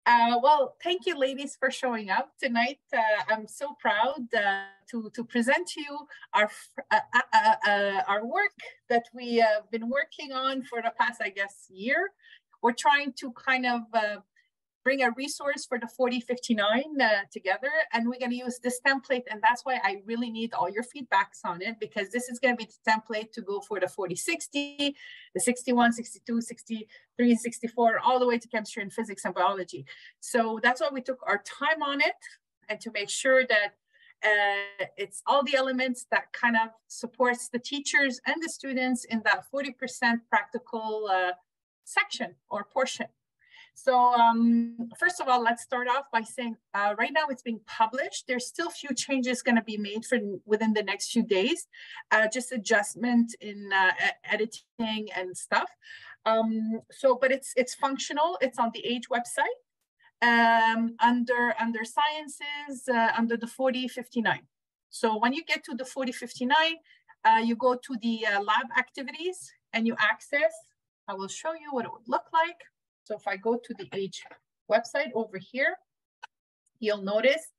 Well, thank you, ladies, for showing up tonight. I'm so proud to present to you our work that we have been working on for the past, I guess, year. We're trying to kind of bring a resource for the 4059 together, and we're going to use this template, and that's why I really need all your feedbacks on it, because this is going to be the template to go for the 4060, the 61, 62, 63, 64, all the way to chemistry and physics and biology. So that's why we took our time on it, and to make sure that it's all the elements that kind of supports the teachers and the students in that 40% practical section or portion. So first of all, let's start off by saying right now it's being published. There's still a few changes going to be made within the next few days, just adjustment in editing and stuff. But it's functional. It's on the Age website under Sciences, under the 4059. So when you get to the 4059, you go to the lab activities and you access. I will show you what it would look like. So if I go to the Age website over here, you'll notice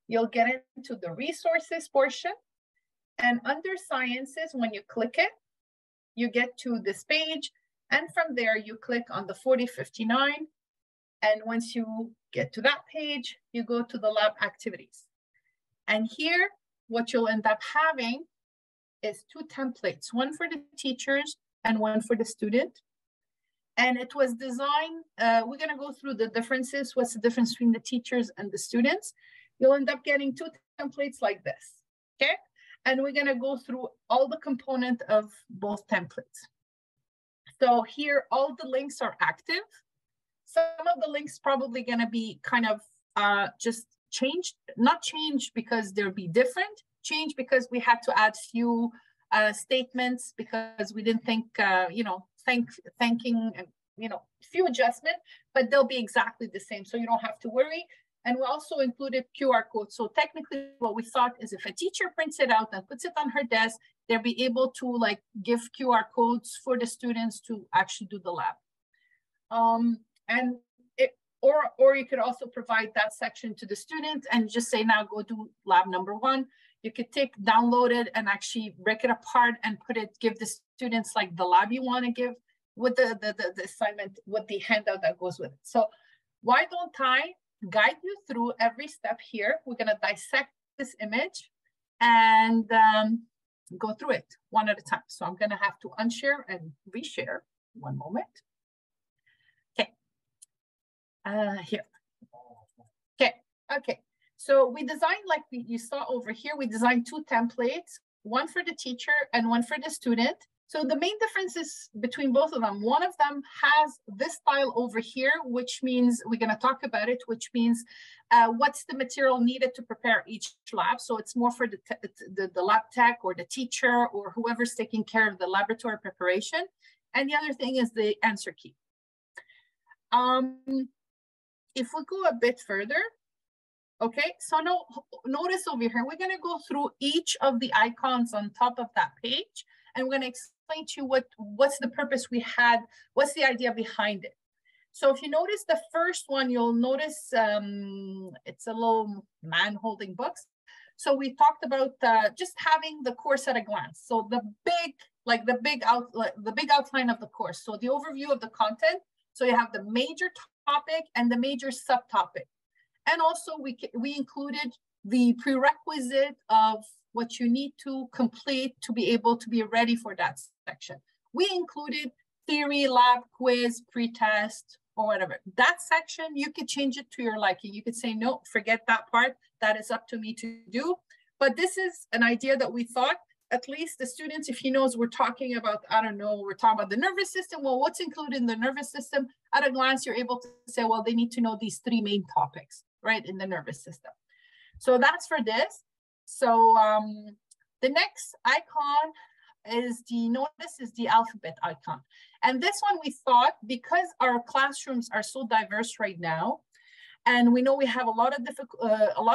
you'll get into the resources portion. And under Sciences, when you click it, you get to this page. And from there, you click on the 4059. And once you get to that page, you go to the lab activities. And here, what you'll end up having is two templates, one for the teachers and one for the student. And it was designed, we're going to go through the differences. What's the difference between the teachers and the students? You'll end up getting two templates like this, okay? And we're going to go through all the component of both templates. So here, all the links are active. Some of the links probably going to be kind of just changed, not changed because they'll be different, changed because we had to add few statements because we didn't think, thanking, few adjustments, but they'll be exactly the same. So you don't have to worry. And we also included QR codes. So technically what we thought is if a teacher prints it out and puts it on her desk, they'll be able to give QR codes for the students to actually do the lab. Or you could also provide that section to the student and just say, now go do lab number 1. You could download it and actually break it apart and give the students the lab you want to give with the assignment, with the handout that goes with it. So why don't I guide you through every step here? We're going to dissect this image and go through it one at a time. So I'm going to have to unshare and reshare. One moment. Okay. Here. Okay. So we designed, like you saw over here, we designed two templates, one for the teacher and one for the student. So the main difference is between both of them. One of them has this style over here, which means we're going to talk about it, which means what's the material needed to prepare each lab. So it's more for the lab tech or the teacher or whoever's taking care of the laboratory preparation. And the other thing is the answer key. If we go a bit further, okay, so notice over here, we're going to go through each of the icons on top of that page, and we're going to explain to you what's the purpose we had, what's the idea behind it. So if you notice the first one, you'll notice it's a little man holding books. So we talked about just having the course at a glance. So the big outline of the course. So the overview of the content. So you have the major topic and the major subtopic. And also we included the prerequisite of what you need to complete to be able to be ready for that section. We included theory, lab, quiz, pre-test, or whatever. That section, you could change it to your liking. You could say, no, forget that part. That is up to me to do. But this is an idea that we thought, at least the students, if he knows we're talking about, I don't know, we're talking about the nervous system. Well, what's included in the nervous system? At a glance, you're able to say, well, they need to know these 3 main topics, right, in the nervous system. So that's for this. So the next icon is the alphabet icon. And this one we thought, because our classrooms are so diverse right now, and we know we have a lot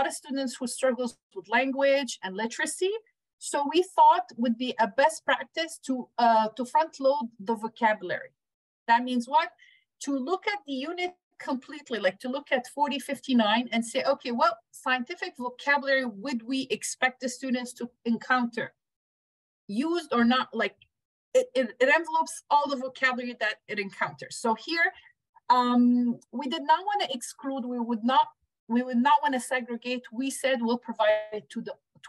of students who struggles with language and literacy. So we thought would be a best practice to front load the vocabulary. That means what? To look at the unit completely, like to look at 4059 and say, okay, what scientific vocabulary would we expect the students to encounter? Used or not, like it envelopes all the vocabulary that it encounters. So here, we did not want to exclude, we would not want to segregate. We said we'll provide it to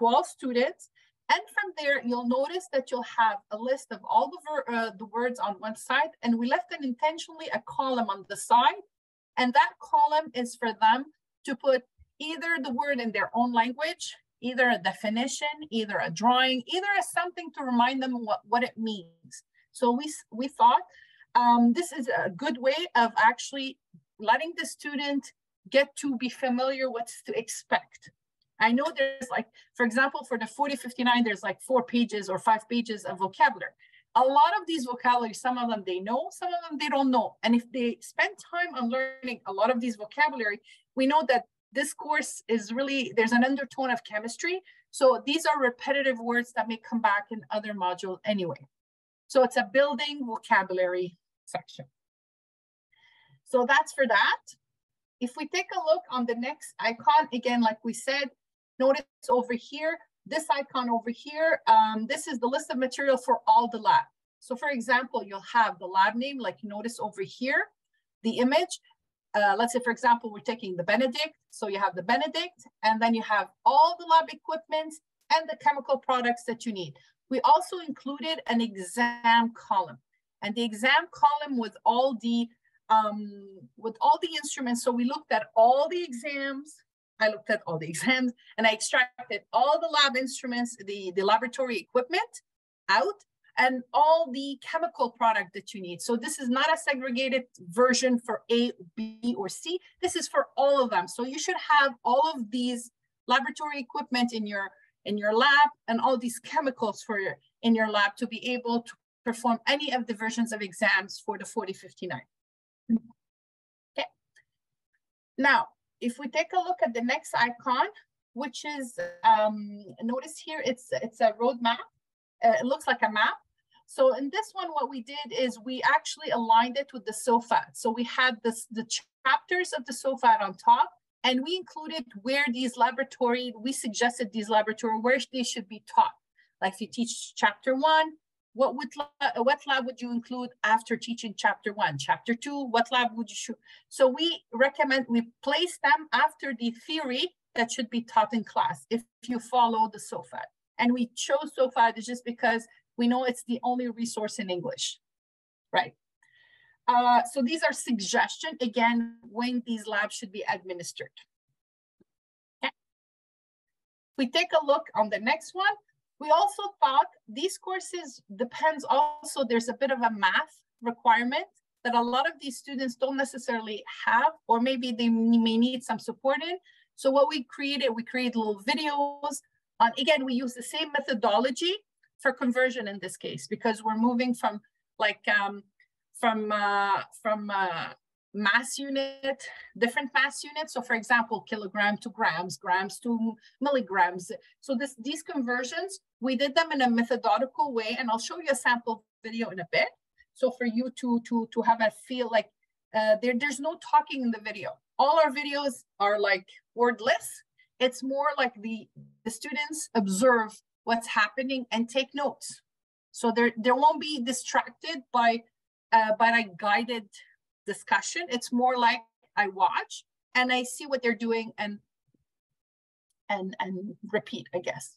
all students. And from there, you'll notice that you'll have a list of all the words on one side, and we left intentionally a column on the side. And that column is for them to put either the word in their own language, either a definition, either a drawing, either as something to remind them what it means. So we thought this is a good way of actually letting the student get to be familiar what to expect. I know there's like, for example, for the 4059, there's like 4 pages or 5 pages of vocabulary. A lot of these vocabulary, some of them they know, some of them they don't know. And if they spend time on learning a lot of these vocabulary, we know that this course is really, there's an undertone of chemistry. So these are repetitive words that may come back in other modules anyway. So it's a building vocabulary section. So that's for that. If we take a look on the next icon, again, like we said, notice over here, this icon over here, this is the list of material for all the lab. So for example, you'll have the lab name, like you notice over here, the image. Let's say, for example, we're taking the Benedict. So you have the Benedict, and then you have all the lab equipment and the chemical products that you need. We also included an exam column, and the exam column with all the instruments. So we looked at all the exams. I looked at all the exams, and I extracted all the lab instruments, the laboratory equipment out, and all the chemical product that you need. So this is not a segregated version for A, B, or C. This is for all of them. So you should have all of these laboratory equipment in your lab and all these chemicals in your lab to be able to perform any of the versions of exams for the 4059. Okay. Now, if we take a look at the next icon, which is, notice here, it's a roadmap. It looks like a map. So in this one, what we did is we actually aligned it with the SOFAT. So we had the chapters of the SOFAT on top, and we included where we suggested these laboratory, where they should be taught. Like if you teach chapter 1, what lab would you include after teaching chapter 1? Chapter 2, what lab would you choose? So we recommend we place them after the theory that should be taught in class if you follow the SOFAT. And we chose SOFAT just because we know it's the only resource in English, right? So these are suggestions, again, when these labs should be administered. Okay. We take a look on the next one. We also thought these courses depends also, there's a bit of a math requirement that a lot of these students don't necessarily have, or maybe they may need some support in. So what we created little videos on, again, we use the same methodology for conversion in this case, because we're moving from like, mass unit, different mass units. So for example, kilogram to grams, grams to milligrams. So these conversions, we did them in a methodical way, and I'll show you a sample video in a bit. So for you to have a feel like there's no talking in the video. All our videos are like wordless. It's more like the students observe what's happening and take notes. So there won't be distracted by a guided discussion. It's more like I watch and I see what they're doing and repeat, I guess.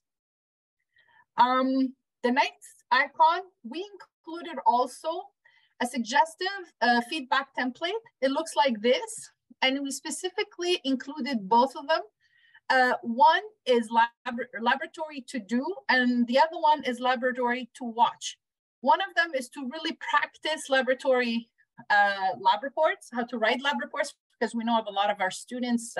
The next icon, we included also a suggestive feedback template. It looks like this, and we specifically included both of them. One is laboratory to do, and the other one is laboratory to watch. One of them is to really practice laboratory lab reports, how to write lab reports, because we know a lot of our students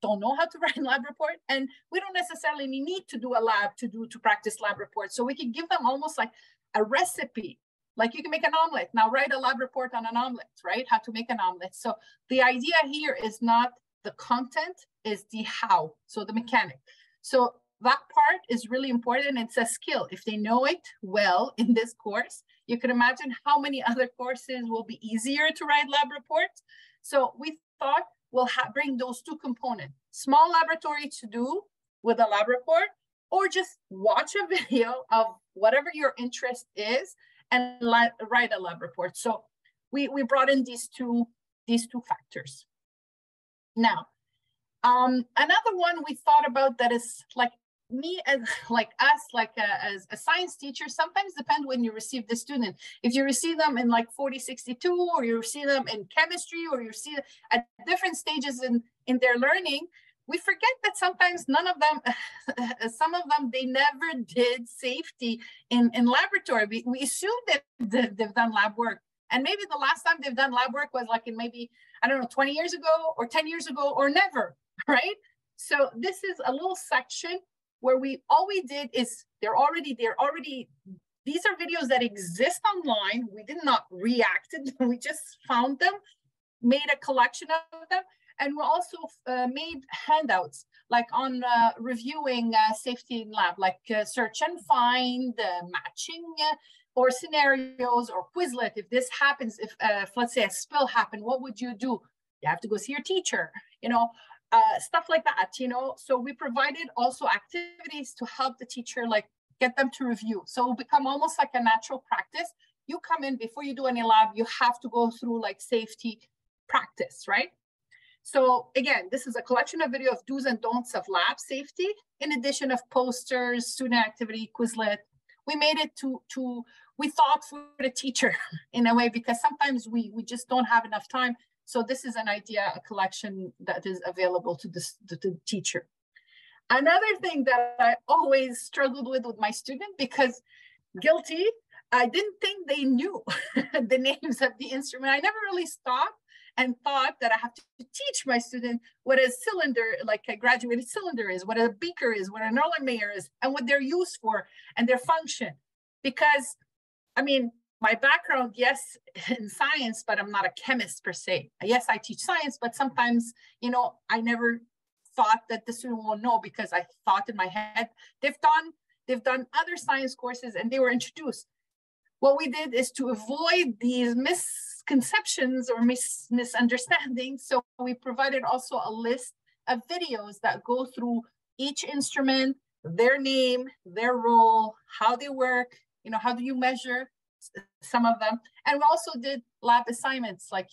don't know how to write lab report, and we don't necessarily need to do a lab to practice lab reports. So we can give them almost like a recipe, like you can make an omelet. Now write a lab report on an omelet, right? How to make an omelet. So the idea here is not the content, is the how, so the mechanic. So that part is really important. It's a skill. If they know it well in this course, you can imagine how many other courses will be easier to write lab reports. So we thought we'll bring those two components, small laboratory to do with a lab report, or just watch a video of whatever your interest is and write a lab report. So we brought in these two factors. Now, another one we thought about that is like me as as a science teacher, sometimes depend when you receive the student. If you receive them in like 4062, or you receive them in chemistry, or you see at different stages in their learning, we forget that sometimes none of them, some of them, they never did safety in laboratory. We assume that they've done lab work. And maybe the last time they've done lab work was like in maybe, I don't know, 20 years ago or 10 years ago or never, right? So this is a little section where all we did is these are videos that exist online. We did not react to them. We just found them, made a collection of them. And we also made handouts like on reviewing safety in lab, like search and find, matching, or scenarios, or Quizlet. If this happens, if let's say a spill happened, what would you do? You have to go see your teacher, stuff like that, So we provided also activities to help the teacher, like get them to review. So it will become almost like a natural practice. You come in, before you do any lab, you have to go through like safety practice, right? So again, this is a collection of video of do's and don'ts of lab safety, in addition of posters, student activity, Quizlet. We made it we thought for the teacher in a way, because sometimes we just don't have enough time. So this is an idea, a collection that is available to the teacher. Another thing that I always struggled with my student, because guilty, I didn't think they knew the names of the instrument. I never really stopped and thought that I have to teach my student what a cylinder, like a graduated cylinder is, what a beaker is, what an Erlenmeyer is, and what they're used for and their function. Because, I mean, my background, yes, in science, but I'm not a chemist per se. Yes, I teach science, but sometimes, I never thought that the student will know, because I thought in my head, they've done other science courses and they were introduced. What we did is to avoid these misconceptions or misunderstandings. So we provided also a list of videos that go through each instrument, their name, their role, how they work, how do you measure some of them. And we also did lab assignments, like,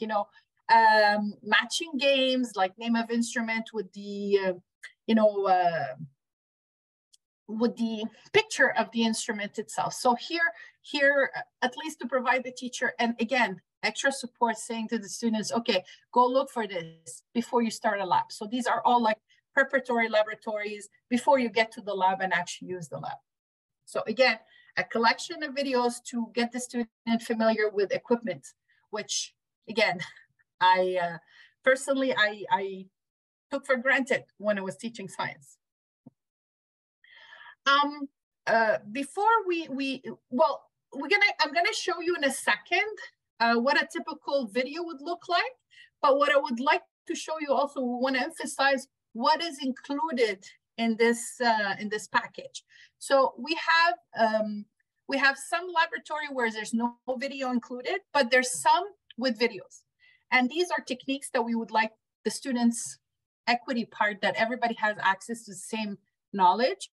matching games, like name of instrument with the, with the picture of the instrument itself. So here, at least to provide the teacher, and again, extra support, saying to the students, okay, go look for this before you start a lab. So these are all like preparatory laboratories before you get to the lab and actually use the lab. So again, a collection of videos to get the student familiar with equipment, which again, I personally took for granted when I was teaching science. Before I'm gonna show you in a second what a typical video would look like. But what I would like to show you also, we want to emphasize what is included in this package. So we have some laboratory where there's no video included, but there's some with videos. And these are techniques that we would like the students' equity part, that everybody has access to the same knowledge.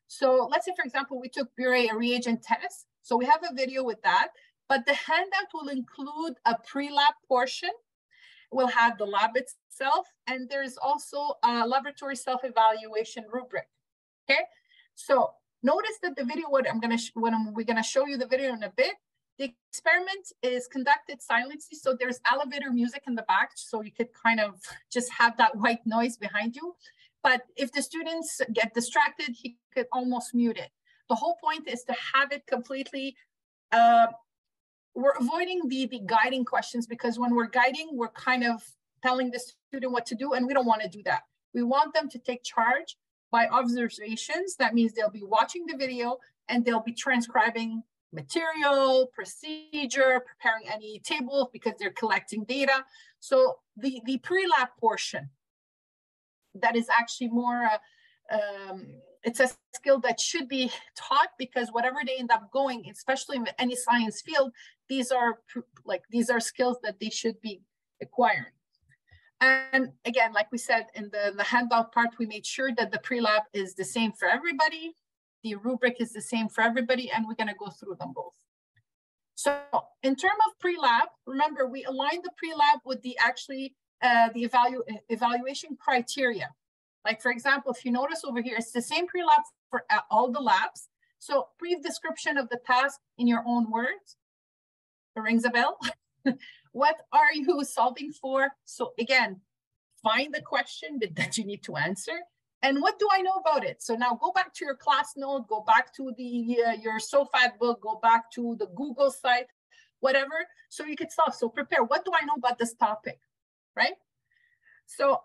So let's say, for example, we took Biuret Reagent Test. So we have a video with that, but the handout will include a pre-lab portion. We'll have the lab itself, and there's also a laboratory self-evaluation rubric, okay? So notice that the video, we're gonna show you the video in a bit, the experiment is conducted silently. So there's elevator music in the back, so you could kind of just have that white noise behind you. But if the students get distracted, he could almost mute it. The whole point is to have it completely, we're avoiding the guiding questions, because when we're guiding, we're kind of telling the student what to do, and we don't want to do that. We want them to take charge by observations. That means they'll be watching the video and they'll be transcribing material, procedure, preparing any table because they're collecting data. So the pre-lab portion, that is actually more, it's a skill that should be taught, because whatever they end up going, especially in any science field, these are skills that they should be acquiring. And again, like we said in the handout part, we made sure that the Prelab is the same for everybody. The rubric is the same for everybody, and we're going to go through them both. So in terms of Prelab, remember, we aligned the Prelab with the evaluation criteria. Like, for example, if you notice over here, it's the same Prelab for all the labs. So brief description of the task in your own words. It rings a bell. What are you solving for? So again, find the question that you need to answer. And what do I know about it? So now go back to your class note, go back to your SOFAT book, go back to the Google site, whatever, so you can solve. So prepare, what do I know about this topic, right? So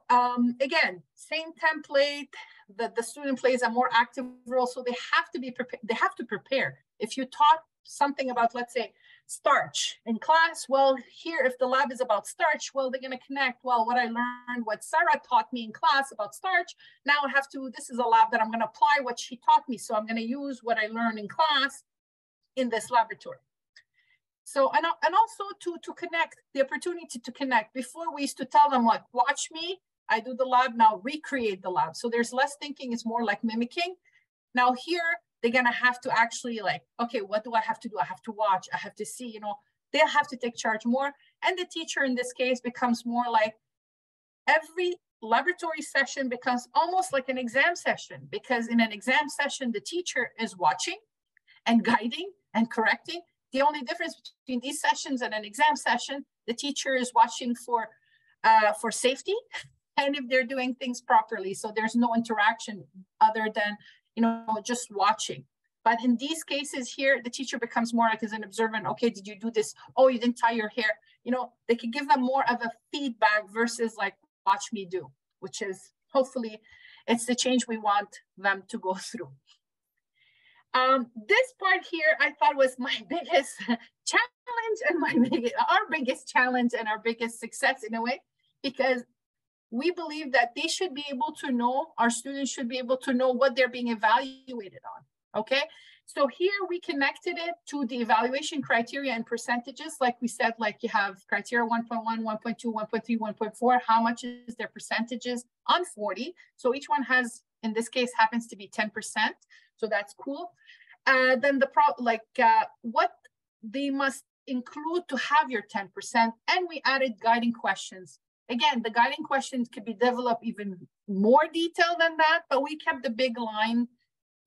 again, same template, the student plays a more active role, so they have to be prepared. They have to prepare. If you taught something about, let's say, starch in class, well, here, if the lab is about starch, well, they're going to connect, well, what I learned, what Sarah taught me in class about starch, now I have to, this is a lab that I'm going to apply what she taught me, so I'm going to use what I learned in class in this laboratory. So, and also to connect, the opportunity to connect. Before, we used to tell them, like, watch me, I do the lab, now recreate the lab. So there's less thinking, it's more like mimicking. Now here, they're gonna have to actually, like, okay, what do I have to do? I have to watch, I have to see, you know, they'll have to take charge more. And the teacher in this case becomes more like, every laboratory session becomes almost like an exam session, because in an exam session, the teacher is watching and guiding and correcting. The only difference between these sessions and an exam session, the teacher is watching for safety and if they're doing things properly. So there's no interaction other than, you know, just watching. But in these cases here, the teacher becomes more like as an observant. Okay, did you do this? Oh, you didn't tie your hair. You know, they can give them more of a feedback versus like, watch me do, which is hopefully it's the change we want them to go through. This part here, I thought was my biggest challenge and our biggest challenge and our biggest success in a way, because we believe that they should be able to know, our students should be able to know what they're being evaluated on, okay? So here we connected it to the evaluation criteria and percentages. Like we said, like you have criteria 1.1, 1.2, 1.3, 1.4, how much is their percentages on 40? So each one has, in this case, happens to be 10%. So that's cool. Then what they must include to have your 10%. And we added guiding questions. Again, the guiding questions could be developed even more detailed than that, but we kept the big line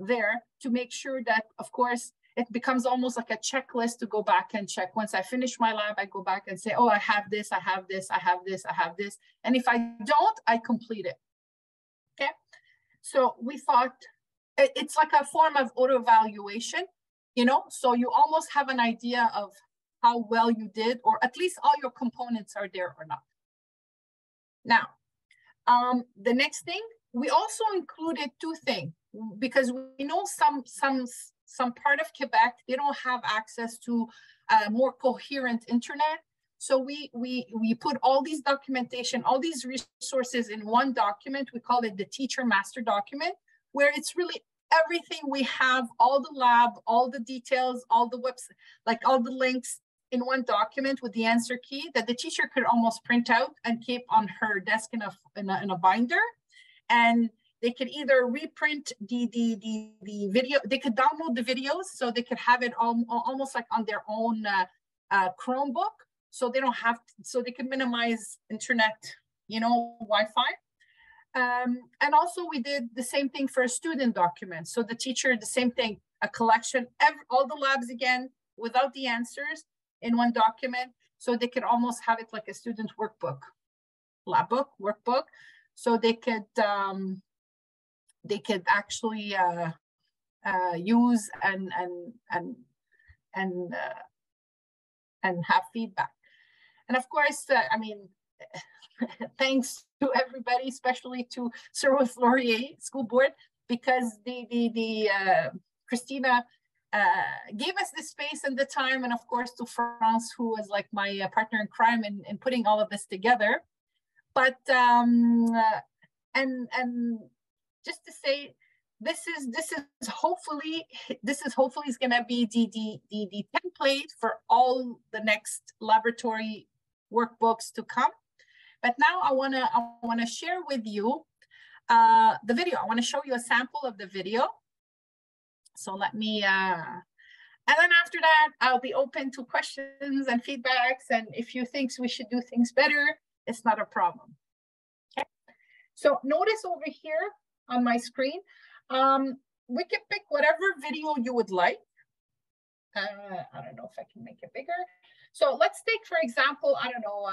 there to make sure that, of course, it becomes almost like a checklist to go back and check. Once I finish my lab, I go back and say, oh, I have this, I have this, I have this, I have this. And if I don't, I complete it, okay? So we thought it's like a form of auto-evaluation, you know? So you almost have an idea of how well you did, or at least all your components are there or not. Now, the next thing, we also included two things, because we know some part of Quebec, they don't have access to more coherent internet. So we put all these documentation, all these resources in one document. We call it the teacher master document, where it's really everything we have, all the lab, all the details, all the website, like all the links in one document with the answer key that the teacher could almost print out and keep on her desk in a binder. And they could either reprint the video, they could download the videos, so they could have it almost like on their own Chromebook, so they don't have to, so they can minimize internet, you know, Wi-Fi. And also we did the same thing for a student document. So the teacher, the same thing, a collection, all the labs again, without the answers in one document. So they could almost have it like a student workbook, lab book, workbook. So they could actually use and have feedback. And of course, I mean, thanks to everybody, especially to Sir Ruth Laurier School Board, because Christina gave us the space and the time, and of course to France, who was like my partner in crime in putting all of this together. But and just to say, this is hopefully is going to be the template for all the next laboratory workbooks to come, But now I wanna share with you the video. I wanna show you a sample of the video. So let me, and then after that, I'll be open to questions and feedbacks. And if you think we should do things better, it's not a problem. Okay. So notice over here on my screen, we can pick whatever video you would like. I don't know if I can make it bigger. So let's take, for example, I don't know,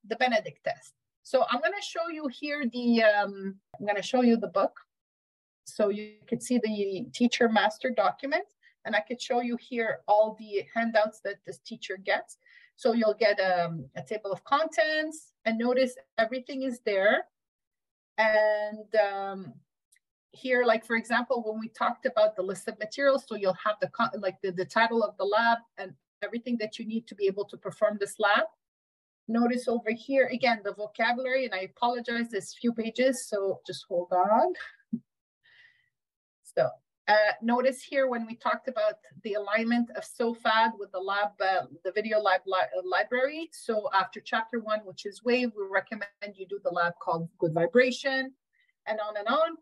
the Benedict test. So I'm going to show you here I'm going to show you the book. So you can see the teacher master document, and I could show you here all the handouts that this teacher gets. So you'll get a table of contents, and notice everything is there. And here, like for example, when we talked about the list of materials, so you'll have the title of the lab and everything that you need to be able to perform this lab. Notice over here, again, the vocabulary, and I apologize, there's few pages, so just hold on. So notice here when we talked about the alignment of SOFAD with the lab, the video lab library. So after chapter 1, which is wave, we recommend you do the lab called good vibration, and on and on.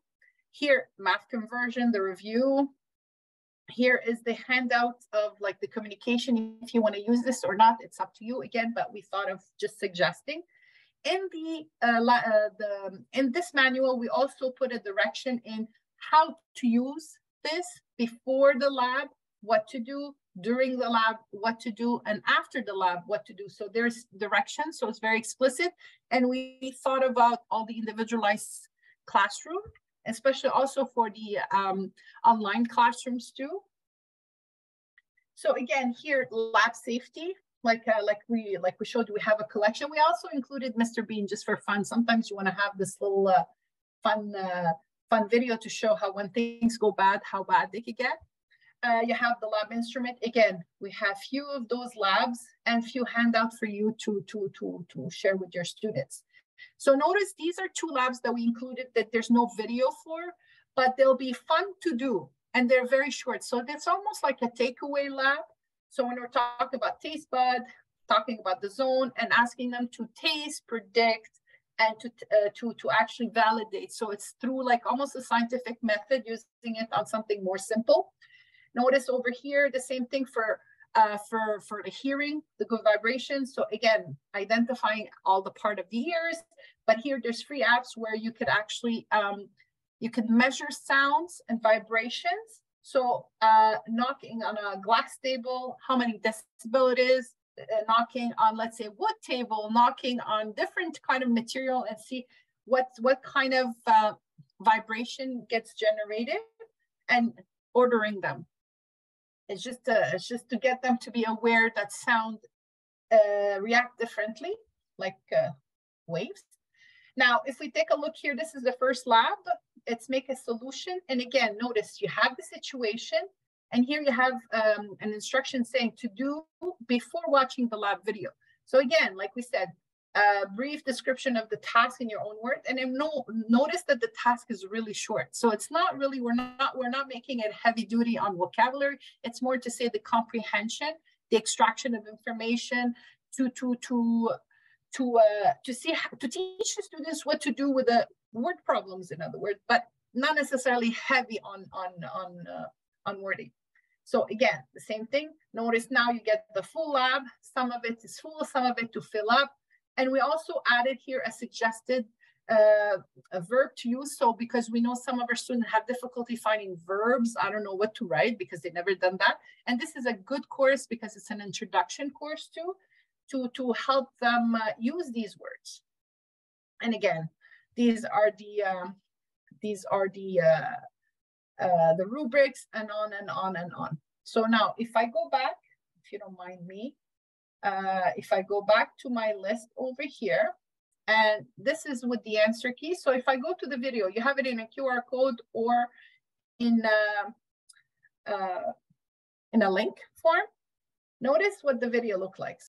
Here, math conversion, the review. Here is the handout of like the communication. If you want to use this or not, it's up to you again, but we thought of just suggesting. In in this manual, we also put a direction in how to use this before the lab, what to do, during the lab, what to do, and after the lab, what to do. So there's direction, so it's very explicit. And we thought about all the individualized classroom, especially also for the online classrooms too. So again, here, lab safety, like we showed, we have a collection. We also included Mr. Bean just for fun. Sometimes you want to have this little fun video to show how when things go bad, how bad they could get. You have the lab instrument. Again, we have few of those labs and few handouts for you to share with your students. So notice these are 2 labs that we included that there's no video for, but they'll be fun to do, and they're very short. So that's almost like a takeaway lab. So when we're talking about taste bud, talking about the zone, and asking them to taste, predict, and to actually validate. So it's through like almost a scientific method, using it on something more simple. Notice over here, the same thing for the hearing, the good vibration. So again, identifying all the part of the ears, but here there's free apps where you could actually, you could measure sounds and vibrations. So knocking on a glass table, how many decibel it is, knocking on, let's say, wood table, knocking on different kind of material, and see what kind of vibration gets generated, and ordering them. It's just to get them to be aware that sound react differently, like waves. Now, if we take a look here, this is the first lab. It's make a solution. And again, notice you have the situation, and here you have an instruction saying to do before watching the lab video. So again, like we said, brief description of the task in your own words, and then notice that the task is really short. So it's not really, we're not making it heavy duty on vocabulary. It's more to say the comprehension, the extraction of information, to teach the students what to do with the word problems, in other words, but not necessarily heavy on wording. So again, the same thing. Notice now you get the full lab. Some of it is full, some of it to fill up. And we also added here a suggested a verb to use. So because we know some of our students have difficulty finding verbs, I don't know what to write because they've never done that. And this is a good course because it's an introduction course too, to help them use these words. And again, these are the rubrics, and on and on and on. So now if I go back, if you don't mind me, if I go back to my list over here, and this is with the answer key. So if I go to the video, you have it in a QR code or in a link form. Notice what the video looks like.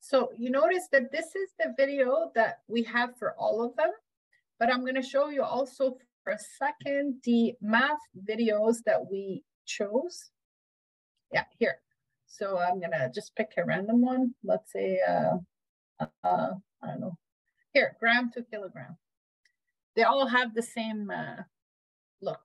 So you notice that this is the video that we have for all of them, but I'm going to show you also for a second the math videos that we chose. Yeah, here. So I'm going to just pick a random one. Let's say, I don't know, here, gram to kilogram. They all have the same look.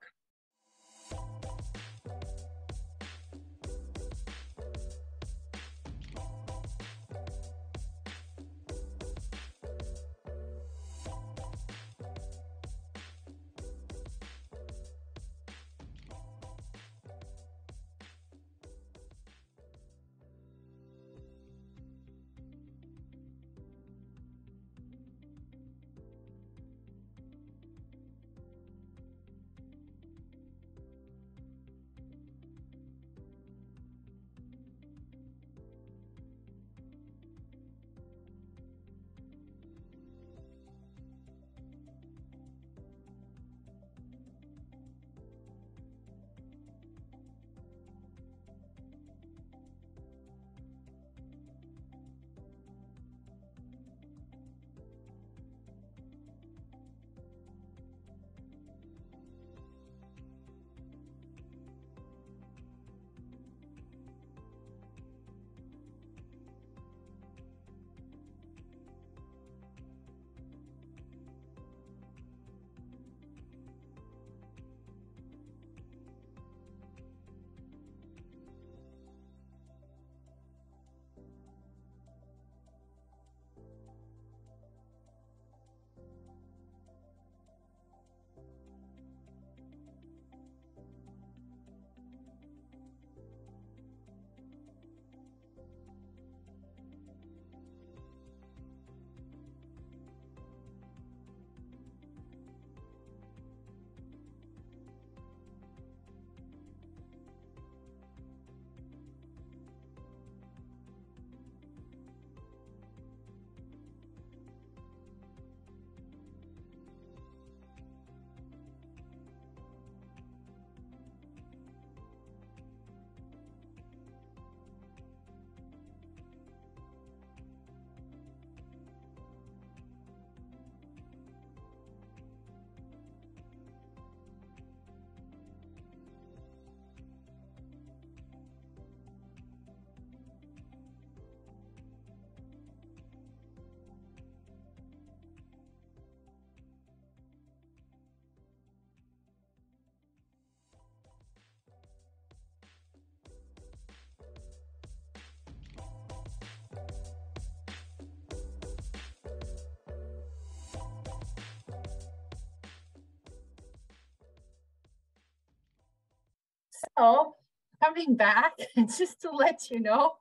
So coming back, just to let you know,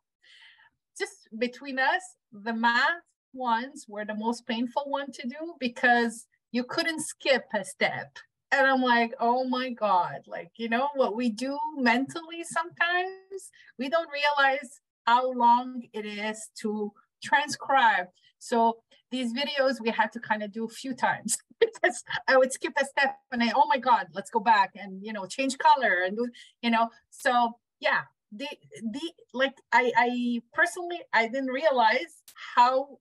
just between us, the math ones were the most painful one to do because you couldn't skip a step. And I'm like, oh my God, like, you know, what we do mentally sometimes, we don't realize how long it is to transcribe. So these videos we had to kind of do a few times because I would skip a step and I, oh my God, let's go back and, you know, change color and, you know, so yeah, like I personally, I didn't realize how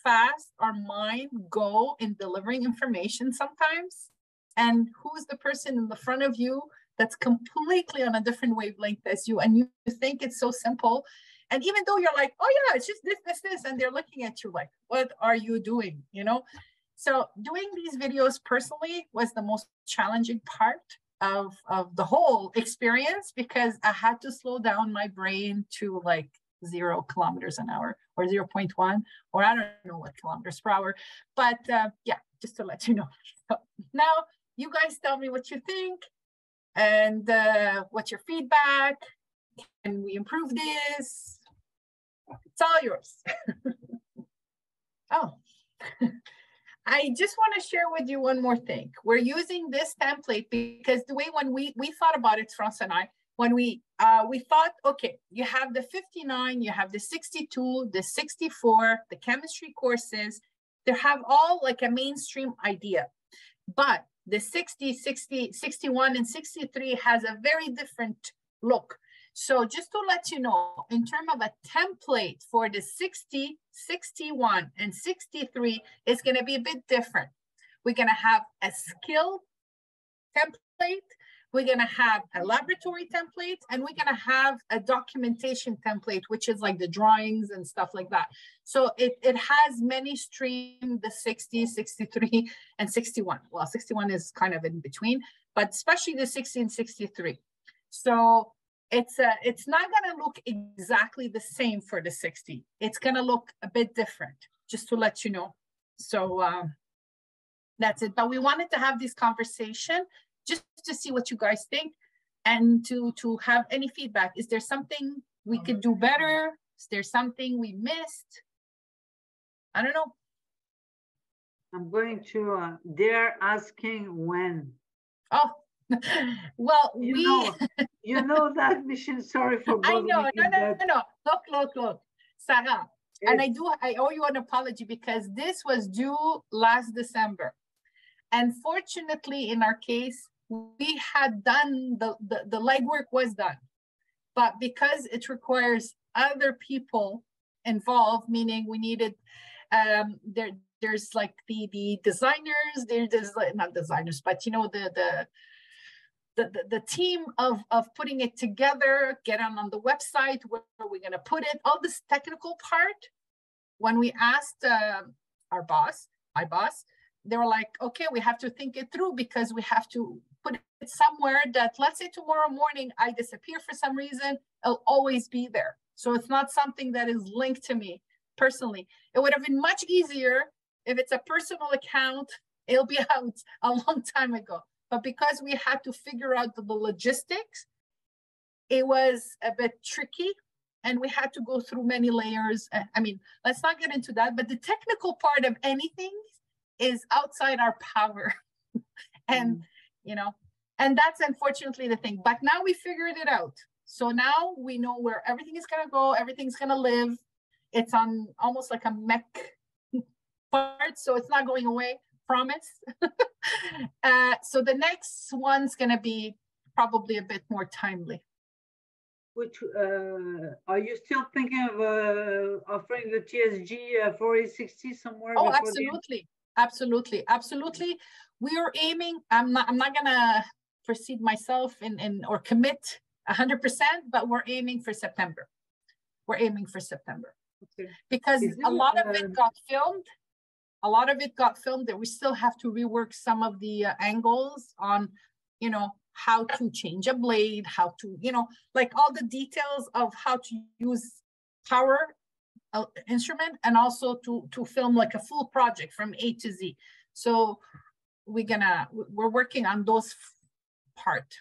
fast our mind go in delivering information sometimes. And who's the person in the front of you that's completely on a different wavelength as you, and you think it's so simple. And even though you're like, oh yeah, it's just this, and they're looking at you like, what are you doing? You know? So doing these videos personally was the most challenging part of the whole experience because I had to slow down my brain to like 0 kilometers an hour or 0.1, or I don't know what kilometers per hour. But yeah, just to let you know. So now you guys tell me what you think and what's your feedback. Can we improve this? It's all yours. Oh, I just want to share with you one more thing. We're using this template because the way when we thought about it, France and I, when we thought, okay, you have the 59, you have the 62, the 64, the chemistry courses, they have all like a mainstream idea. But the 60, 60, 61, and 63 has a very different look. So just to let you know, in terms of a template for the 60, 61, and 63, it's going to be a bit different. We're going to have a skill template, we're going to have a laboratory template, and we're going to have a documentation template, which is like the drawings and stuff like that. So it has many streams, the 60, 63, and 61. Well, 61 is kind of in between, but especially the 60 and 63. So it's not going to look exactly the same for the 60. It's going to look a bit different, just to let you know. So that's it. But we wanted to have this conversation just to see what you guys think and to have any feedback. Is there something we could do better? Is there something we missed? I don't know. I'm going to, they're asking when. Oh, well, you know that, Michelle, sorry for bothering I know, you. no. Look, Sarah, and I owe you an apology because this was due last December. And fortunately, in our case, we had done, the legwork was done. But because it requires other people involved, meaning we needed, there's like the designers, there's like, not designers, but you know, the team of putting it together, get on the website, where are we gonna put it, all this technical part. When we asked my boss, they were like, okay, we have to think it through because we have to put it somewhere that, let's say tomorrow morning, I disappear for some reason, it'll always be there. So it's not something that is linked to me personally. It would have been much easier if it's a personal account, it'll be out a long time ago. But because we had to figure out the logistics, it was a bit tricky and we had to go through many layers. I mean, let's not get into that, but the technical part of anything is outside our power. And, you know, and that's unfortunately the thing. But now we figured it out. So now we know where everything is going to go, everything's going to live. It's on almost like a mech part, so it's not going away, promise. So the next one's going to be probably a bit more timely. Which, are you still thinking of offering the TSG 4860 somewhere? Oh, absolutely. We are aiming, I'm not gonna proceed myself or commit 100%, but we're aiming for September. Okay. Because a lot of it got filmed. That we still have to rework some of the angles on, you know, how to change a blade, how to, you know, like all the details of how to use power instrument, and also to film like a full project from A to Z. So we're working on those part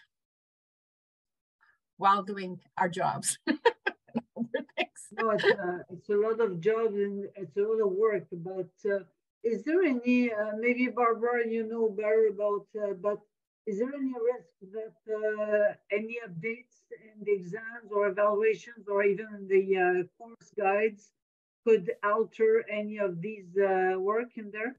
while doing our jobs. No, it's a lot of jobs and it's a lot of work, but is there any, maybe Barbara, you know better about, but is there any risk that any updates in the exams or evaluations or even in the course guides could alter any of these work in there?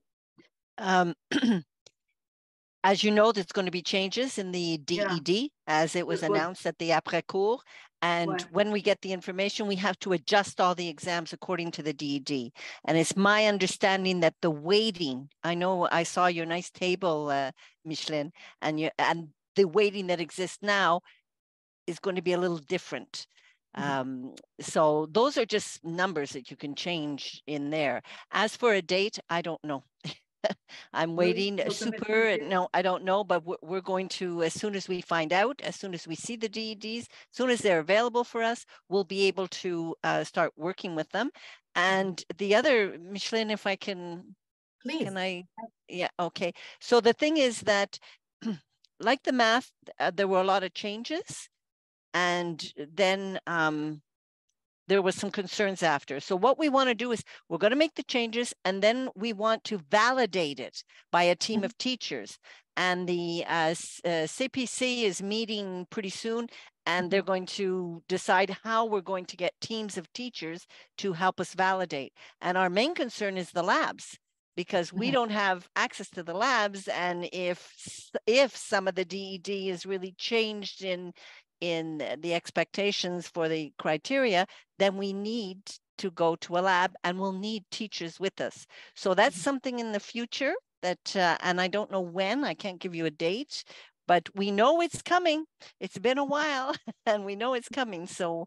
As you know, there's going to be changes in the DED as it was announced at the Après-cours. And when we get the information, we have to adjust all the exams according to the DED. And it's my understanding that the weighting, I know I saw your nice table, Micheline, and the weighting that exists now is going to be a little different. So those are just numbers that you can change in there. As for a date, I don't know. I'm waiting. No, I don't know, but we're going to, as soon as we find out, as soon as we see the DEDs, as soon as they're available for us, we'll be able to start working with them. And the other, Micheline, if I can, please. Can I? Yeah, okay. So the thing is that, like the math, there were a lot of changes, and then there was some concerns after. So what we want to do is we're going to make the changes, and then we want to validate it by a team of teachers. And the CPC is meeting pretty soon, and they're going to decide how we're going to get teams of teachers to help us validate. And our main concern is the labs, because we don't have access to the labs. And if some of the DED is really changed in in the expectations for the criteria, then we need to go to a lab and we'll need teachers with us. So that's something in the future that, and I don't know when, I can't give you a date, but we know it's coming. It's been a while and we know it's coming. So,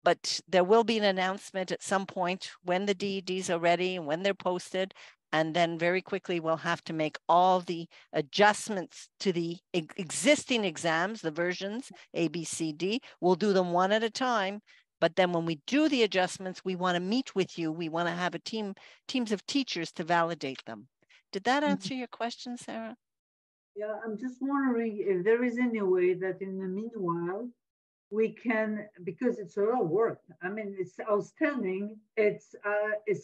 but there will be an announcement at some point when the DEDs are ready and when they're posted. And then very quickly, we'll have to make all the adjustments to the existing exams, the versions A, B, C, D. We'll do them one at a time. But then when we do the adjustments, we want to meet with you. We want to have teams of teachers to validate them. Did that answer your question, Sarah? Yeah, I'm just wondering if there is any way that in the meanwhile, we can, because it's a lot of work. I mean, it's outstanding. It's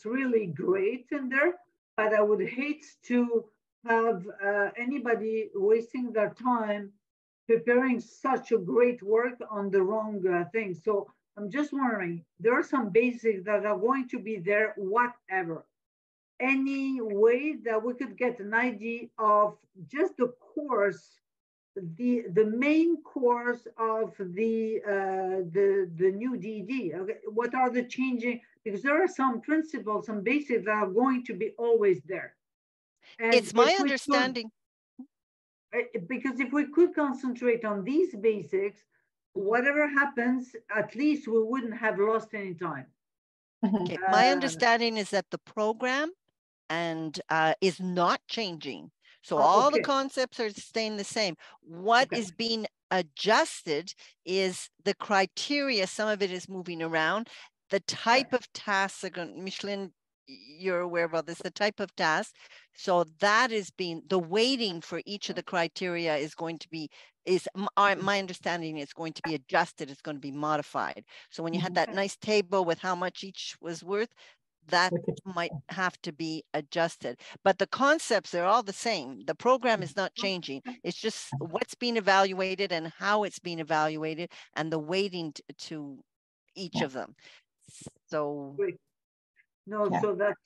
really great in there, but I would hate to have anybody wasting their time preparing such a great work on the wrong thing. So I'm just wondering, there are some basics that are going to be there, whatever. Any way that we could get an idea of just the course, the main course of the new DED. Okay, what are the changing? Because there are some principles, some basics that are going to be always there. And it's my understanding. Because if we could concentrate on these basics, whatever happens, at least we wouldn't have lost any time. Okay. My understanding is that the program and is not changing. So all the concepts are staying the same. What is being adjusted is the criteria. Some of it is moving around. The type of tasks are going, Micheline, you're aware about this, the type of task. So that is being, the weighting for each of the criteria is going to be, my understanding is going to be adjusted, it's going to be modified. So when you had that nice table with how much each was worth, that might have to be adjusted. But the concepts are all the same. The program is not changing. It's just what's being evaluated and how it's being evaluated and the weighting to each of them. So no, so that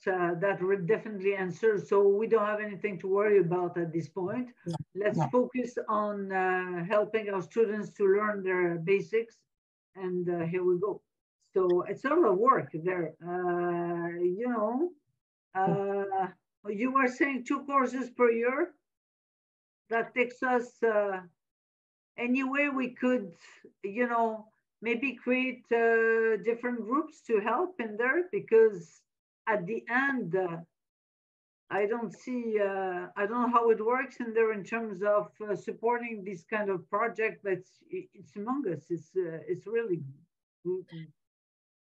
definitely answers. So we don't have anything to worry about at this point. Let's focus on helping our students to learn their basics. And here we go. So it's a lot of work there. You know, you were saying 2 courses per year. That takes us anyway. We could, you know, maybe create different groups to help in there, because at the end, I don't see, I don't know how it works in there in terms of supporting this kind of project, but it's humongous. It's really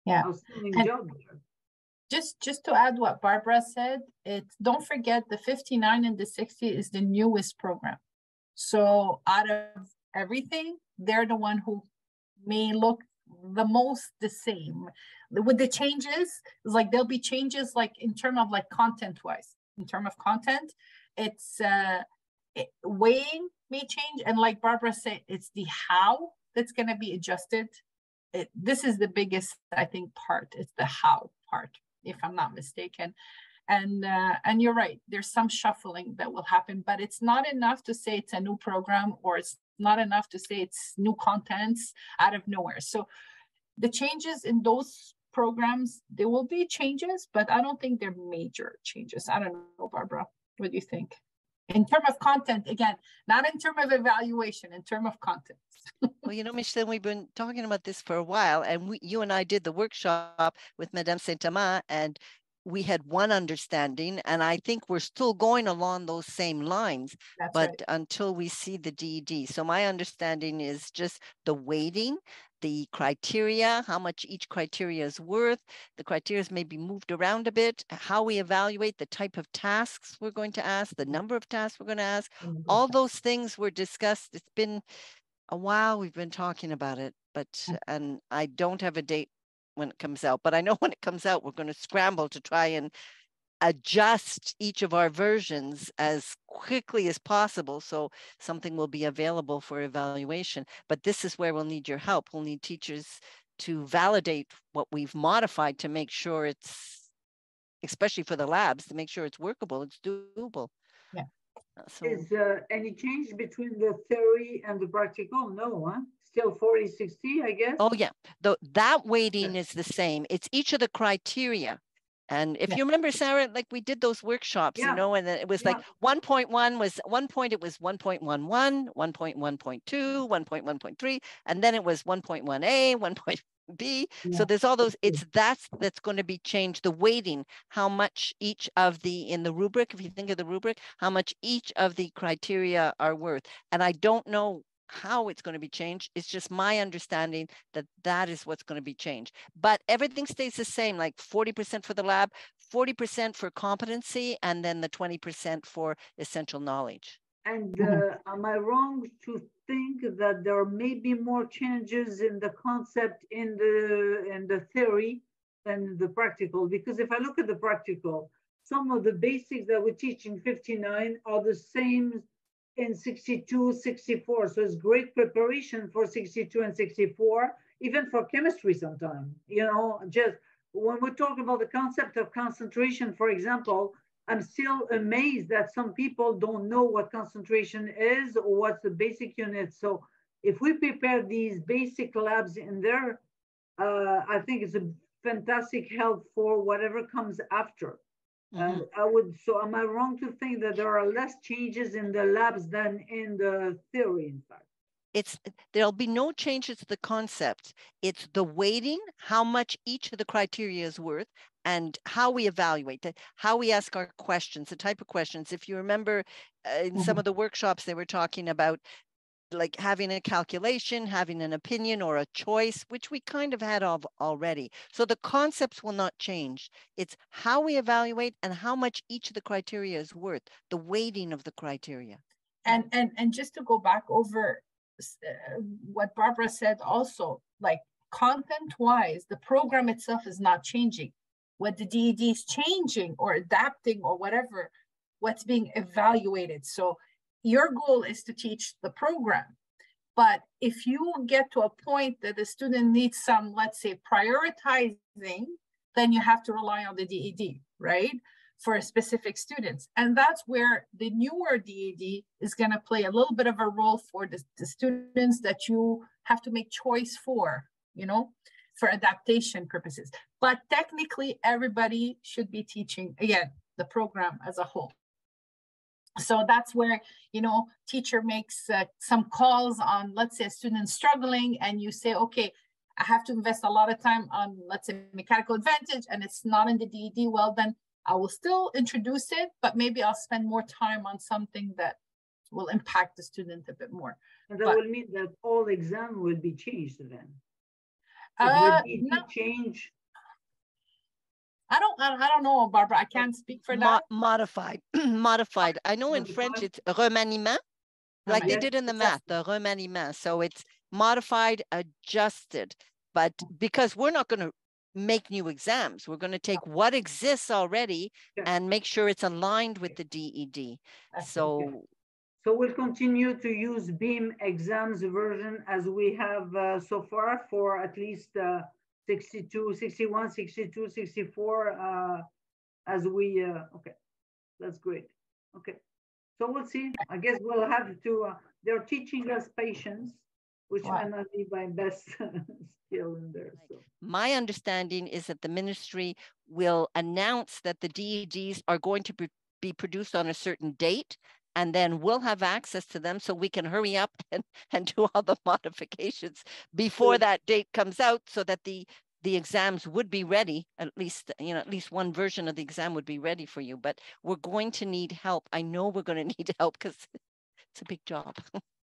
outstanding job there. Just to add what Barbara said, don't forget the 59 and the 60 is the newest program. So out of everything, they're the one who may look the most the same. With the changes, it's like there'll be changes like in terms of like content-wise. In terms of content, it's weighing may change. And like Barbara said, it's the how that's going to be adjusted. This is the biggest, I think, part. It's the how part, if I'm not mistaken. And you're right, there's some shuffling that will happen, but it's not enough to say it's a new program, or it's not enough to say it's new contents out of nowhere. So the changes in those programs, there will be changes, but I don't think they're major changes. I don't know, Barbara, what do you think? In terms of content, again, not in terms of evaluation, in terms of content. Well, you know, Micheline, we've been talking about this for a while, and you and I did the workshop with Madame Saint-Amand, and we had one understanding, and I think we're still going along those same lines. That's but right. Until we see the DED. So my understanding is just the weighting, the criteria, how much each criteria is worth. The criteria may be moved around a bit, how we evaluate the type of tasks we're going to ask, the number of tasks we're going to ask. All those things were discussed. It's been a while we've been talking about it, but and I don't have a date when it comes out, but I know when it comes out, we're going to scramble to try and adjust each of our versions as quickly as possible, so something will be available for evaluation. But this is where we'll need your help. We'll need teachers to validate what we've modified to make sure it's, especially for the labs, to make sure it's workable, it's doable. Yeah. So, is any change between the theory and the practical? No, huh? still 40, 60, I guess. Oh, yeah. That weighting is the same. It's each of the criteria. And if you remember, Sarah, like we did those workshops, you know, and it was like 1.1 was, at one point it was 1.11, 1.1.2, 1.1.3, and then it was 1.1A, 1.B. So there's all those, that's going to be changed. The weighting, how much each of in the rubric, if you think of the rubric, how much each of the criteria are worth. And I don't know how it's going to be changed. It's just my understanding that that is what's going to be changed. But everything stays the same, like 40% for the lab, 40% for competency, and then the 20% for essential knowledge. And am I wrong to think that there may be more changes in the concept in the theory than the practical? Because if I look at the practical, some of the basics that we teach in 59 are the same in 62, 64. So it's great preparation for 62 and 64, even for chemistry sometimes. You know, just when we talk about the concept of concentration, for example, I'm still amazed that some people don't know what concentration is or what's the basic unit. So if we prepare these basic labs in there, I think it's a fantastic help for whatever comes after. So am I wrong to think that there are less changes in the labs than in the theory, in fact? There'll be no changes to the concept. It's the weighting, how much each of the criteria is worth, and how we evaluate it, how we ask our questions, the type of questions. If you remember in some of the workshops, they were talking about like having a calculation, having an opinion or a choice, which we kind of had already. So the concepts will not change. It's how we evaluate and how much each of the criteria is worth, the weighting of the criteria. And just to go back over what Barbara said also, like content-wise, the program itself is not changing. What the DED is changing or adapting or whatever, what's being evaluated. So your goal is to teach the program. But if you get to a point that the student needs some, let's say, prioritizing, then you have to rely on the DED, right? For specific students. And that's where the newer DED is going to play a little bit of a role for the students that you have to make choice for, you know, for adaptation purposes. But technically, everybody should be teaching, again, the program as a whole. So that's where, you know, teacher makes some calls on, let's say, a student struggling, and you say, okay, I have to invest a lot of time on, let's say, mechanical advantage, and it's not in the DED. Well, then I will still introduce it, but maybe I'll spend more time on something that will impact the student a bit more. And that will mean that all exam will be changed then. No. Change. I don't know, Barbara. I can't speak for that. Modified. Modified. I know in French it's remaniement, like they did in the math, the remaniement. So it's modified, adjusted. But because we're not going to make new exams, we're going to take what exists already and make sure it's aligned with the DED. So we'll continue to use BEAM exams version as we have so far for at least 62, 61, 62, 64, as we, okay, that's great. Okay, so we'll see. I guess we'll have to, they're teaching us patience, which might not be my best skill in there. So. My understanding is that the ministry will announce that the DEDs are going to be produced on a certain date, and then we'll have access to them so we can hurry up and do all the modifications before that date comes out, so that the exams would be ready. At least, you know, at least one version of the exam would be ready for you. But we're going to need help. I know we're going to need help because it's a big job.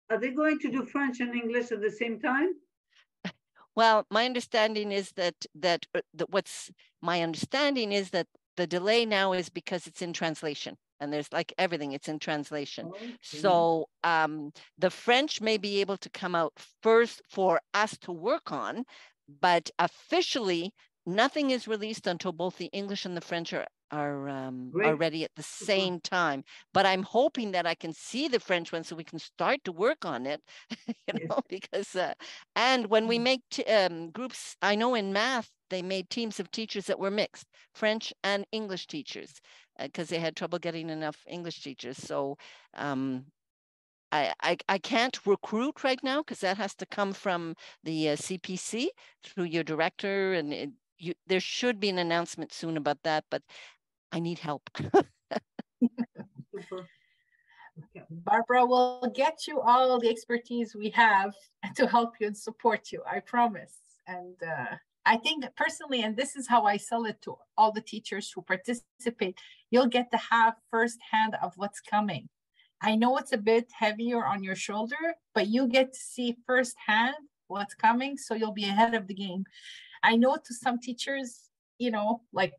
Are they going to do French and English at the same time? Well, my understanding is that the delay now is because it's in translation. And there's like everything, it's in translation. Okay. So the French may be able to come out first for us to work on, but officially nothing is released until both the English and the French are ready at the same time. But I'm hoping that I can see the French one so we can start to work on it, you know, because, and when we make groups, I know in math, they made teams of teachers that were mixed, French and English teachers, because they had trouble getting enough English teachers. So I can't recruit right now because that has to come from the CPC through your director, and there should be an announcement soon about that, but I need help. Super. Okay. Barbara will get you all the expertise we have to help you and support you, I promise. And I think personally, and this is how I sell it to all the teachers who participate, you'll get to have firsthand of what's coming. I know it's a bit heavier on your shoulder, but you get to see firsthand what's coming, so you'll be ahead of the game. I know to some teachers, you know, like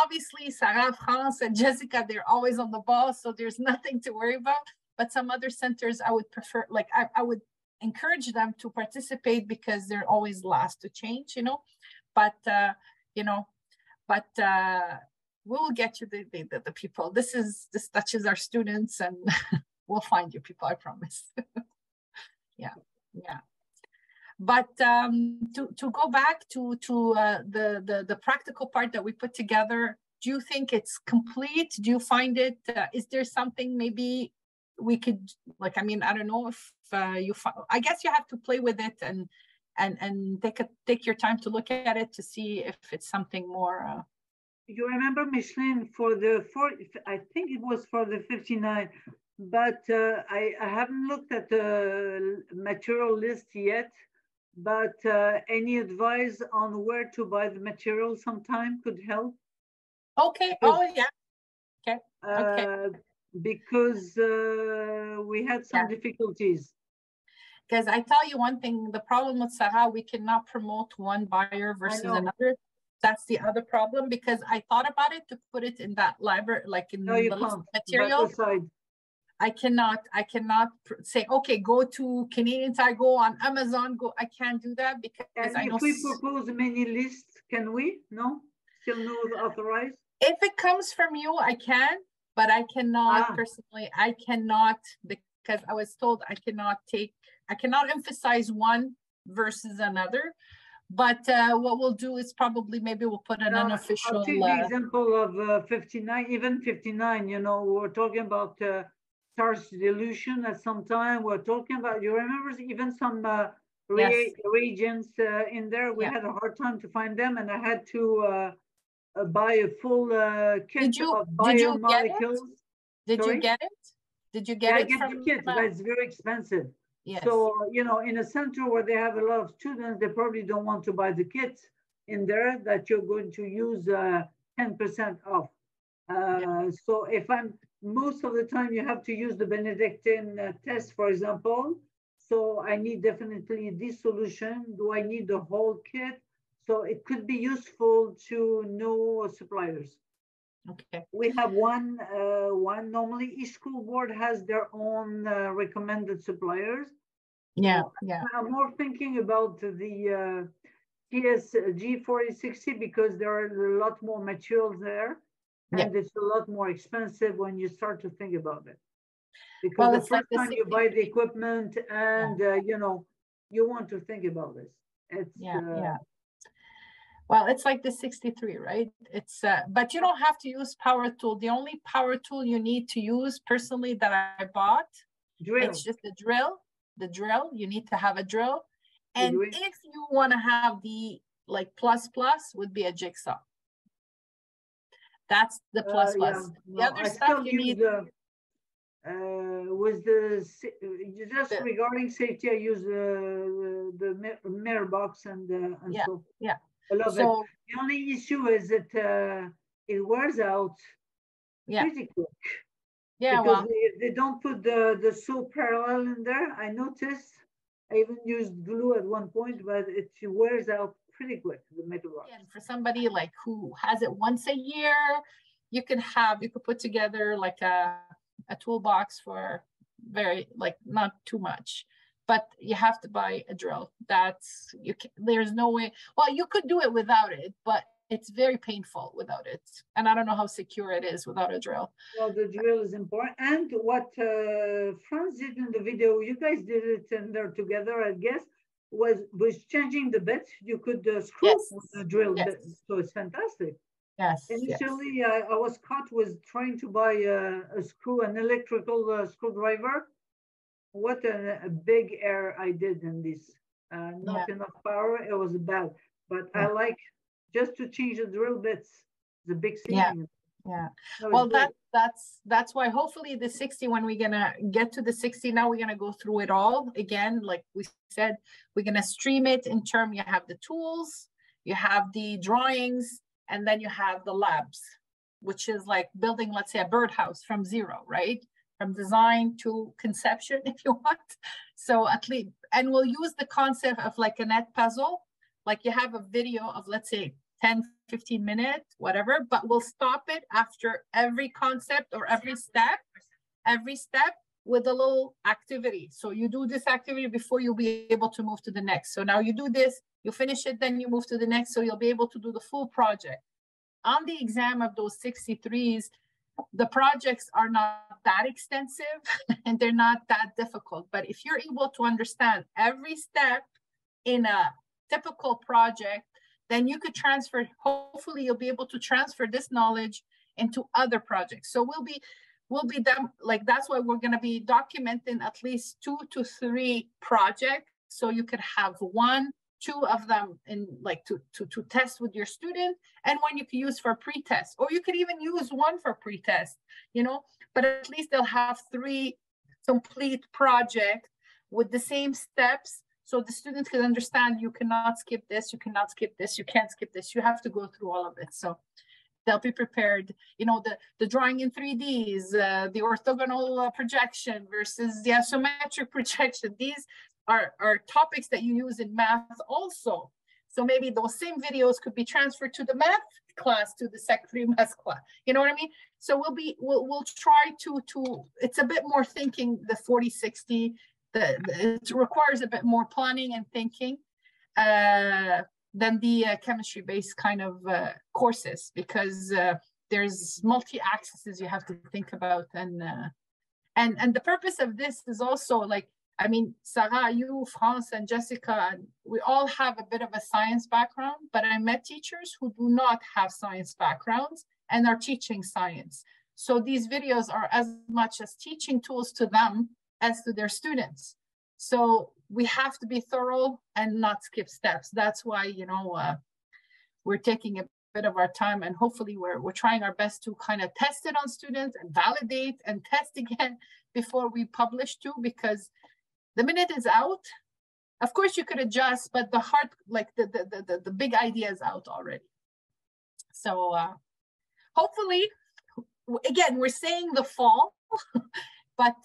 obviously Sarah, France, and Jessica, they're always on the ball, so there's nothing to worry about. But some other centers, I would prefer, like I would encourage them to participate because they're always last to change, you know. But you know, but we'll get you the people. This touches our students, and we'll find you people, I promise. Yeah. But to go back to the practical part that we put together, do you think it's complete? Do you find it? Is there something maybe we could, like, I mean, I don't know if I guess you have to play with it and take your time to look at it to see if it's something more. You remember, Micheline, I think it was for the 59, but I haven't looked at the material list yet. But any advice on where to buy the material sometime could help. Okay. Oh, yeah. Okay. Okay. Because we had some difficulties. Because I tell you one thing, the problem with Sarah, we cannot promote one buyer versus another. That's the other problem, because I thought about it to put it in that library, like in the list of material. I cannot say, okay, go to Canadian Tire, go on Amazon, go. I can't do that because I know. If we propose many lists, can we? No? Still not authorized? If it comes from you, I can, but I cannot personally. I cannot, because I was told I cannot emphasize one versus another. But what we'll do is probably maybe we'll put an unofficial. I'll take the example of 59, even 59, you know, we're talking about starch dilution at some time. We're talking about, you remember even some reagents in there. We had a hard time to find them, and I had to buy a full kit of biomolecules. Did you get it? Did you get it? I get the kit, but it's very expensive. Yes. So, you know, in a center where they have a lot of students, they probably don't want to buy the kit in there that you're going to use 10% off. So if most of the time you have to use the Benedictine test, for example. So I need definitely this solution. Do I need the whole kit? So it could be useful to know suppliers. Okay. We have one normally each school board has their own recommended suppliers. Yeah, I'm more thinking about the PSG 4060 because there are a lot more materials there, and it's a lot more expensive when you start to think about it. Because the first time you buy the equipment and you know, you want to think about this. It's Well, it's like the 63, right? It's but you don't have to use power tool. The only power tool you need to use personally that I bought, it's just a drill. The drill, you need to have a drill. And if you want to have the like plus would be a jigsaw. That's the plus. The other stuff you need. Regarding safety, I use the mirror box and so. Yeah. I love it. The only issue is that it wears out pretty quick. Yeah, because they don't put the sew parallel in there. I noticed. I even used glue at one point, but it wears out pretty quick, the metal rod. And for somebody like who has it once a year, you could put together like a toolbox for very, like, not too much. But you have to buy a drill. There's no way. Well, you could do it without it, but it's very painful without it. And I don't know how secure it is without a drill. Well, the drill is important. And what Franz did in the video, you guys did it in there together, I guess, was changing the bit. You could screw with the drill bit. So it's fantastic. Yes. Initially, I was caught with trying to buy an electrical screwdriver. what a big error I did in this. Not enough power, it was bad. But I like just to change the drill bits, the big saving. Yeah. Well, that's why hopefully the 60, when we're gonna get to the 60, now we're gonna go through it all again. Like we said, we're gonna stream it in term. You have the tools, you have the drawings, and then you have the labs, which is like building, let's say, a birdhouse from zero, right? From design to conception, if you want. So at least, and we'll use the concept of like a net puzzle. Like you have a video of, let's say, 10, 15 minutes, whatever, but we'll stop it after every concept or every step with a little activity. So you do this activity before you'll be able to move to the next. So now you do this, you finish it, then you move to the next. So you'll be able to do the full project. On the exam of those 63s, the projects are not that extensive and they're not that difficult. But if you're able to understand every step in a typical project, then you could transfer, hopefully you'll be able to transfer this knowledge into other projects. So we'll be done, like that's why we're gonna be documenting at least 2 to 3 projects. So you could have 1, 2 of them in like to test with your student, and 1 you can use for pre-test, or you could even use 1 for pre-test, you know, but at least they'll have 3 complete projects with the same steps. So the students can understand you cannot skip this, you cannot skip this, you can't skip this, you have to go through all of it. So they'll be prepared, you know, the drawing in 3Ds, the orthogonal projection versus the isometric projection. These are topics that you use in math also. So maybe those same videos could be transferred to the math class, to the secondary math class. You know what I mean? So we'll try to, it's a bit more thinking, the 40-60, it requires a bit more planning and thinking than the chemistry-based kind of courses, because there's multi-axes you have to think about, and the purpose of this is also like, I mean, Sarah, you, France, and Jessica, we all have a bit of a science background, but I met teachers who do not have science backgrounds and are teaching science. So these videos are as much as teaching tools to them as to their students. So we have to be thorough and not skip steps. That's why, you know, we're taking a bit of our time, and hopefully we're trying our best to kind of test it on students and validate and test again before we publish too, because the minute it's out, of course you could adjust, but the heart, like the big idea is out already. So hopefully, again, we're saying the fall, but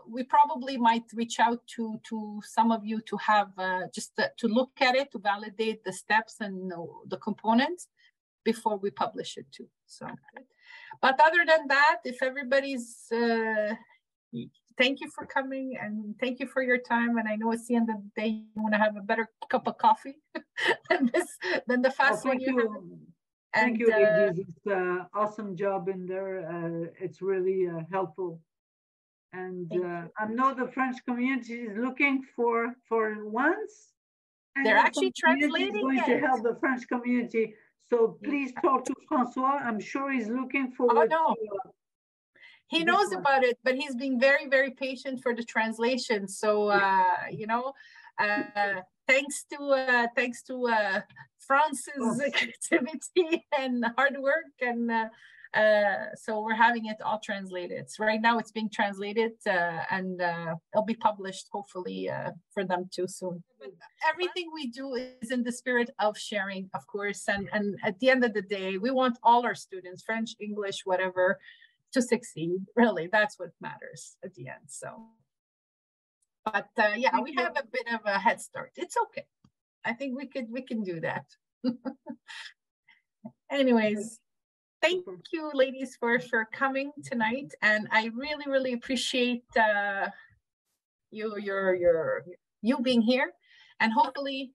we probably might reach out to some of you to have just to look at it, to validate the steps and the components before we publish it too. So, but other than that, if everybody's, thank you for coming and thank you for your time. And I know it's the end of the day, you want to have a better cup of coffee than the fast one you have. Thank you, ladies. It's awesome job in there. It's really helpful. And I know the French community is looking for once. They're actually translating is going to help the French community. So please talk to Francois. I'm sure he's looking forward to he knows about it, but he's being very, very patient for the translation. So, you know, thanks to France's creativity and hard work, and so we're having it all translated. So right now it's being translated, and it'll be published hopefully for them too soon. But everything we do is in the spirit of sharing, of course, and at the end of the day, we want all our students, French, English, whatever, to succeed. Really, that's what matters at the end. So, but yeah, we have a bit of a head start. It's okay. I think we can do that. Anyways, thank you, ladies, for coming tonight, and I really appreciate you being here, and hopefully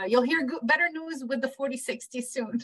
you'll hear better news with the 40-60 soon.